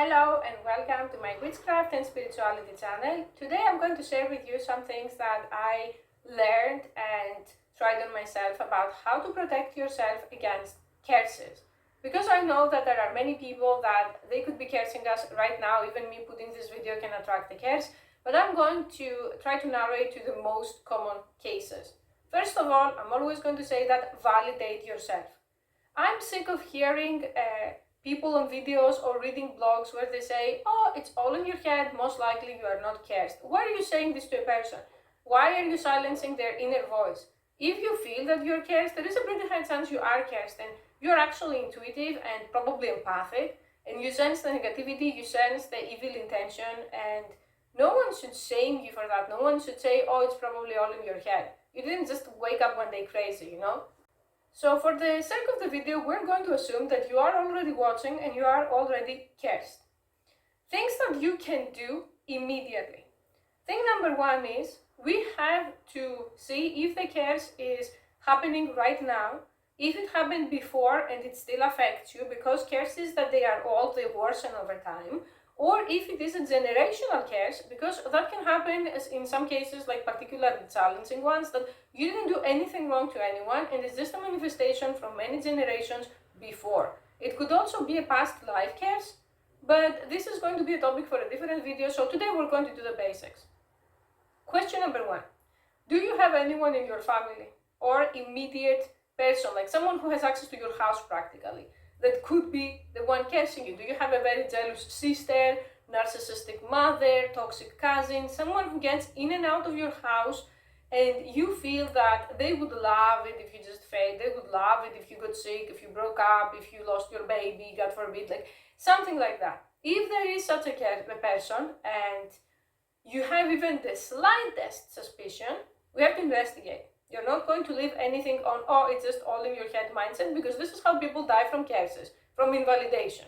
Hello and welcome to my witchcraft and spirituality channel. Today I'm going to share with you some things that I learned and tried on myself about how to protect yourself against curses. Because I know that there are many people that they could be cursing us right now, even me putting this video can attract a curse, but I'm going to try to narrate to the most common cases. First of all, I'm always going to say that validate yourself. I'm sick of hearing people on videos or reading blogs where they say, oh, it's all in your head, most likely you are not cursed. Why are you saying this to a person? Why are you silencing their inner voice? If you feel that you're cursed, there is a pretty high chance you are cursed, and you're actually intuitive and probably empathic, and you sense the negativity, you sense the evil intention, and no one should shame you for that. No one should say, oh, it's probably all in your head. You didn't just wake up one day crazy, you know? So for the sake of the video, we're going to assume that you are already watching and you are already cursed. Things that you can do immediately. Thing number one is we have to see if the curse is happening right now, if it happened before and it still affects you, because curses that they are old, they worsen over time, or if it is a generational curse, because that can happen as in some cases, like particularly challenging ones, that you didn't do anything wrong to anyone and it's just a manifestation from many generations before. It could also be a past life curse, but this is going to be a topic for a different video, so today we're going to do the basics. Question number one, do you have anyone in your family or immediate person, like someone who has access to your house practically, that could be the one cursing you? Do you have a very jealous sister, narcissistic mother, toxic cousin, someone who gets in and out of your house and you feel that they would love it if you just failed, they would love it if you got sick, if you broke up, if you lost your baby, God forbid, like something like that. If there is such a person and you have even the slightest suspicion, we have to investigate. You're not going to leave anything on, oh, it's just all in your head mindset, because this is how people die from curses, from invalidation.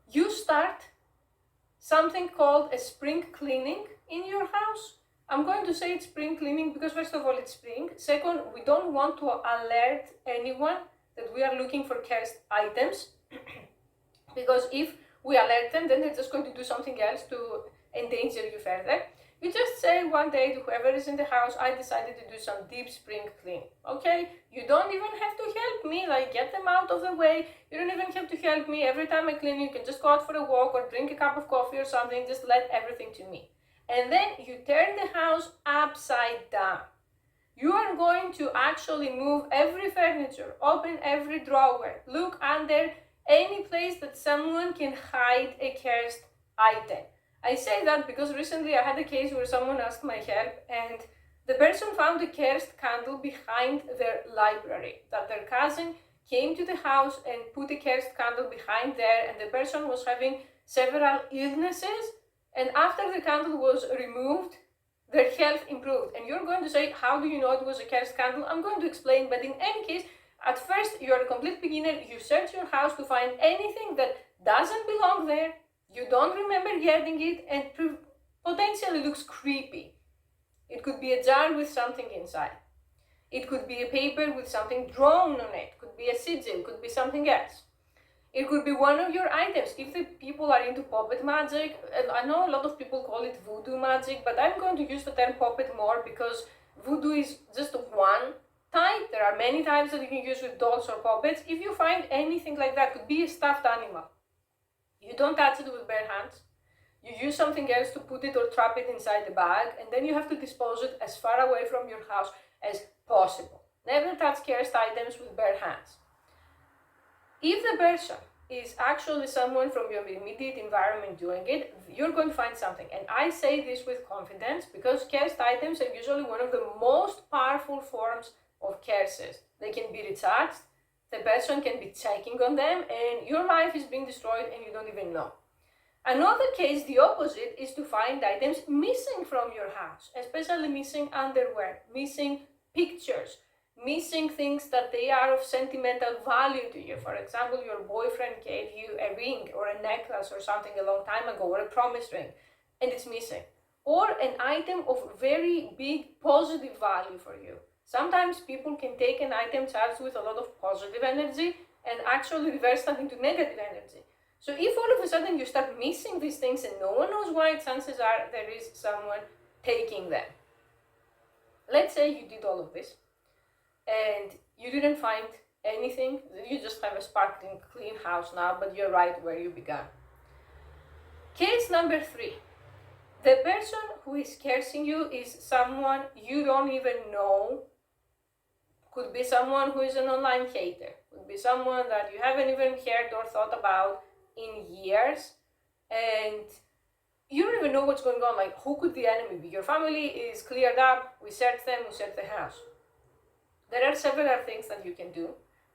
You start something called a spring cleaning in your house. I'm going to say it's spring cleaning because first of all, it's spring. Second, we don't want to alert anyone that we are looking for cursed items because if we alert them, then they're just going to do something else to endanger you further. You just say one day to whoever is in the house, I decided to do some deep spring clean. Okay? You don't even have to help me, like get them out of the way. You don't even have to help me. Every time I clean, you can just go out for a walk or drink a cup of coffee or something. Just let everything to me. And then you turn the house upside down. You are going to actually move every furniture, open every drawer, look under any place that someone can hide a cursed item. I say that because recently I had a case where someone asked my help and the person found a cursed candle behind their library, that their cousin came to the house and put a cursed candle behind there, and the person was having several illnesses, and after the candle was removed, their health improved. And you're going to say, how do you know it was a cursed candle? I'm going to explain, but in any case, at first you're a complete beginner, you search your house to find anything that doesn't belong there, you don't remember getting it, and potentially looks creepy. It could be a jar with something inside. It could be a paper with something drawn on it. Could be a sigil, could be something else. It could be one of your items. If the people are into puppet magic, and I know a lot of people call it voodoo magic, but I'm going to use the term puppet more because voodoo is just one type. There are many types that you can use with dolls or puppets. If you find anything like that, could be a stuffed animal. You don't touch it with bare hands. You use something else to put it or trap it inside the bag, and then you have to dispose it as far away from your house as possible. Never touch cursed items with bare hands. If the person is actually someone from your immediate environment doing it, you're going to find something. And I say this with confidence because cursed items are usually one of the most powerful forms of curses. They can be recharged. The person can be checking on them and your life is being destroyed and you don't even know. Another case, the opposite, is to find items missing from your house, especially missing underwear, missing pictures, missing things that they are of sentimental value to you. For example, your boyfriend gave you a ring or a necklace or something a long time ago, or a promise ring, and it's missing. Or an item of very big positive value for you. Sometimes people can take an item charged with a lot of positive energy and actually reverse that into negative energy. So if all of a sudden you start missing these things and no one knows why, chances are there is someone taking them. Let's say you did all of this and you didn't find anything, you just have a sparkling clean house now, but you're right where you began. Case number 3. The person who is cursing you is someone you don't even know. Could be someone who is an online hater. Could be someone that you haven't even heard or thought about in years. And you don't even know what's going on. Like, who could the enemy be? Your family is cleared up. We search them. We search the house. There are several things that you can do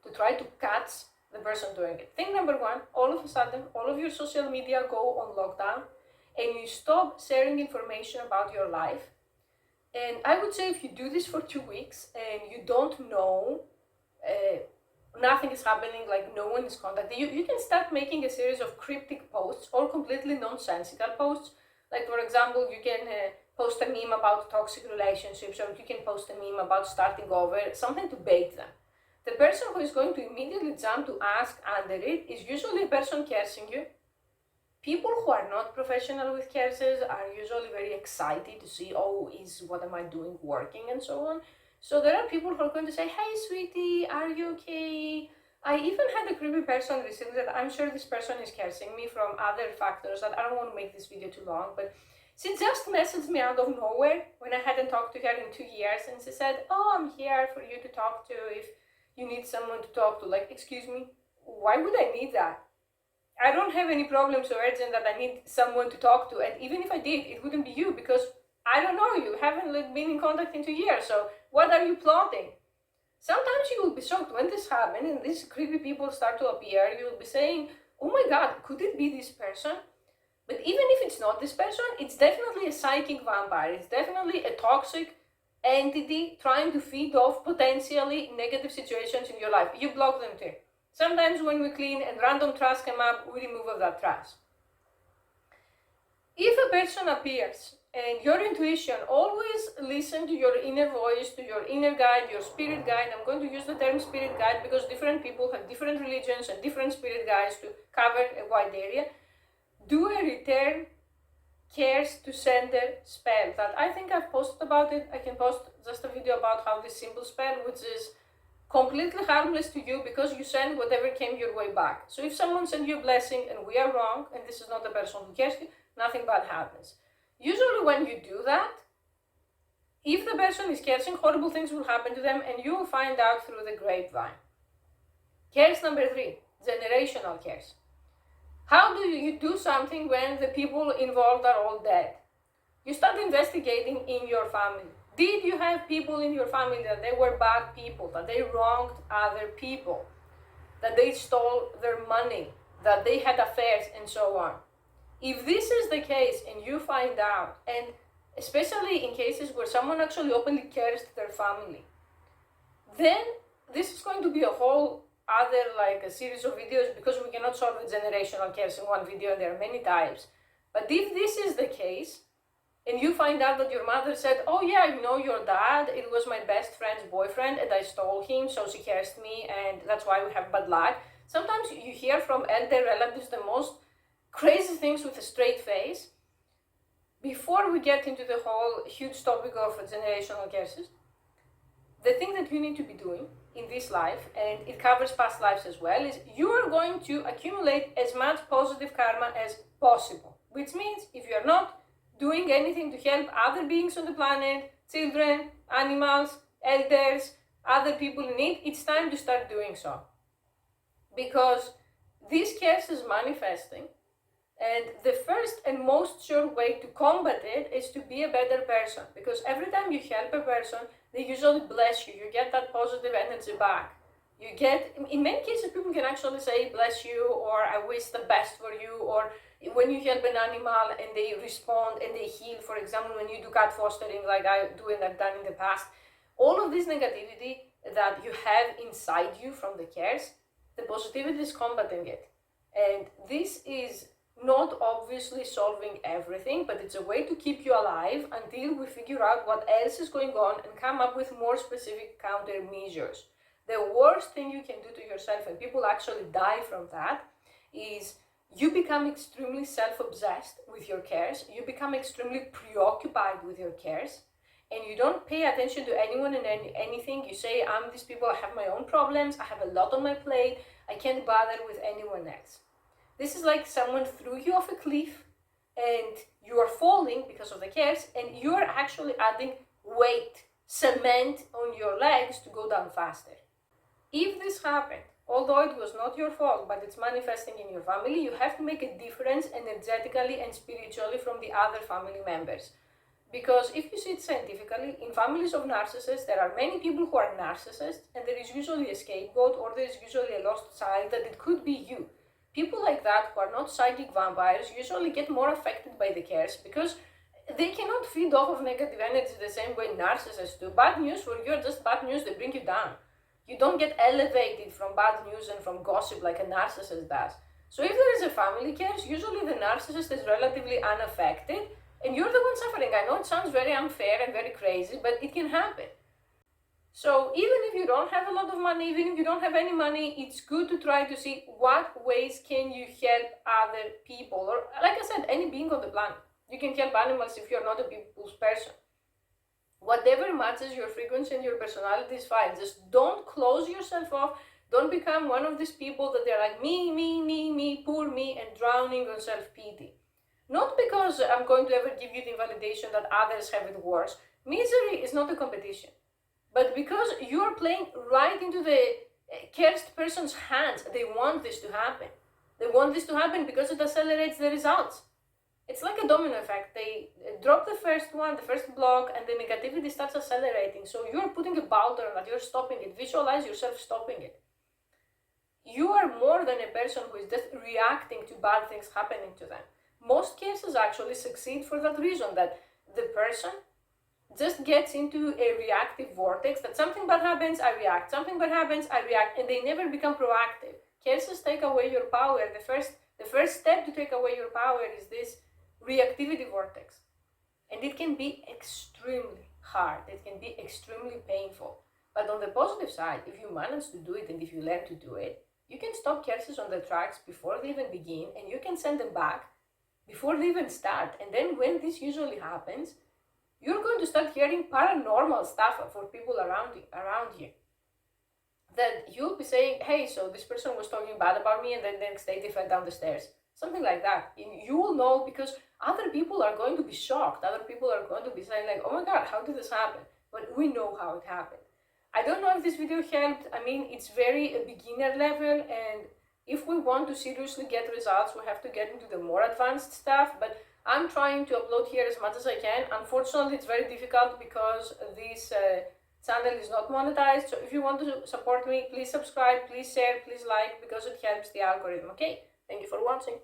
to try to catch the person doing it. Thing number 1, all of a sudden, all of your social media go on lockdown and you stop sharing information about your life. And I would say if you do this for 2 weeks and you don't know, nothing is happening, like no one is contacting you, you can start making a series of cryptic posts or completely nonsensical posts. Like, for example, you can post a meme about toxic relationships, or you can post a meme about starting over, something to bait them. The person who is going to immediately jump to ask under it is usually a person cursing you. People who are not professional with curses are usually very excited to see, oh, is what am I doing working and so on. So there are people who are going to say, hey, sweetie, are you okay? I even had a creepy person recently that I'm sure this person is cursing me from other factors that I don't want to make this video too long, but she just messaged me out of nowhere when I hadn't talked to her in 2 years, and she said, oh, I'm here for you to talk to if you need someone to talk to. Like, excuse me, why would I need that? I don't have any problem so urgent that I need someone to talk to, and even if I did, it wouldn't be you, because I don't know you, haven't been in contact in 2 years, so what are you plotting? Sometimes you will be shocked when this happens and these creepy people start to appear. You will be saying, oh my god, could it be this person? But even if it's not this person, it's definitely a psychic vampire. It's definitely a toxic entity trying to feed off potentially negative situations in your life. You block them too. Sometimes when we clean and random trash come up, we remove all that trash. If a person appears and your intuition, always listen to your inner voice, to your inner guide, your spirit guide. I'm going to use the term spirit guide because different people have different religions and different spirit guides to cover a wide area. Do a return cares to sender spell that I think I've posted about it. I can post just a video about how this simple spell, which is completely harmless to you because you send whatever came your way back. So if someone sent you a blessing and we are wrong, and this is not the person who cares you, nothing bad happens. Usually when you do that, if the person is cursing, horrible things will happen to them and you will find out through the grapevine. Curse number 3, generational curse. How do you do something when the people involved are all dead? You start investigating in your family. Did you have people in your family that they were bad people, that they wronged other people, that they stole their money, that they had affairs and so on? If this is the case and you find out, and especially in cases where someone actually openly cursed their family, then this is going to be a whole other, like a series of videos, because we cannot solve the generational curse in one video and there are many types. But if this is the case, and you find out that your mother said, oh yeah, you know, your dad, it was my best friend's boyfriend and I stole him, so she cursed me and that's why we have bad luck. Sometimes you hear from elder relatives the most crazy things with a straight face. Before we get into the whole huge topic of generational curses, the thing that you need to be doing in this life, and it covers past lives as well, is you are going to accumulate as much positive karma as possible. Which means if you're not doing anything to help other beings on the planet, children, animals, elders, other people in need, it's time to start doing so. Because this curse is manifesting, and the first and most sure way to combat it is to be a better person. Because every time you help a person, they usually bless you. You get that positive energy back. You get, in many cases, people can actually say, bless you, or I wish the best for you, or when you help an animal and they respond and they heal, for example, when you do cat fostering like I do and I've done in the past, all of this negativity that you have inside you from the curse, the positivity is combating it. And this is not obviously solving everything, but it's a way to keep you alive until we figure out what else is going on and come up with more specific countermeasures. The worst thing you can do to yourself, and people actually die from that, is you become extremely self-obsessed with your cares, you become extremely preoccupied with your cares, and you don't pay attention to anyone and anything. You say, I'm these people, I have my own problems, I have a lot on my plate, I can't bother with anyone else. This is like someone threw you off a cliff and you are falling because of the cares, and you are actually adding weight, cement on your legs to go down faster. If this happened, although it was not your fault, but it's manifesting in your family, you have to make a difference energetically and spiritually from the other family members. Because if you see it scientifically, in families of narcissists, there are many people who are narcissists, and there is usually a scapegoat, or there is usually a lost child that it could be you. People like that who are not psychic vampires usually get more affected by the cares because they cannot feed off of negative energy the same way narcissists do. Bad news for you are just bad news, they bring you down. You don't get elevated from bad news and from gossip like a narcissist does. So if there is a family cares, usually the narcissist is relatively unaffected, and you're the one suffering. I know it sounds very unfair and very crazy, but it can happen. So even if you don't have a lot of money, even if you don't have any money, it's good to try to see what ways can you help other people, or like I said, any being on the planet. You can help animals if you're not a people's person. Whatever matches your frequency and your personality is fine. Just don't close yourself off. Don't become one of these people that they're like me, poor me, and drowning on self-pity. Not because I'm going to ever give you the validation that others have it worse. Misery is not a competition. But because you're playing right into the cursed person's hands, they want this to happen. They want this to happen because it accelerates the results. It's like a domino effect. They drop the first one, the first block, and the negativity starts accelerating. So you're putting a boulder on that, you're stopping it. Visualize yourself stopping it. You are more than a person who is just reacting to bad things happening to them. Most cases actually succeed for that reason, that the person just gets into a reactive vortex, that something bad happens, I react, something bad happens, I react, and they never become proactive. Cases take away your power. The first step to take away your power is this reactivity vortex. And it can be extremely hard, it can be extremely painful. But on the positive side, if you manage to do it and if you learn to do it, you can stop cases on their tracks before they even begin, and you can send them back before they even start. And then when this usually happens, you're going to start hearing paranormal stuff for people around you. That you'll be saying, hey, so this person was talking bad about me, and then the next day they fell down the stairs. Something like that. You will know because other people are going to be shocked. Other people are going to be saying like, oh my God, how did this happen? But we know how it happened. I don't know if this video helped. I mean, it's very a beginner level, and if we want to seriously get results, we have to get into the more advanced stuff. But I'm trying to upload here as much as I can. Unfortunately, it's very difficult because this channel is not monetized. So if you want to support me, please subscribe, please share, please like, because it helps the algorithm. Okay, thank you for watching.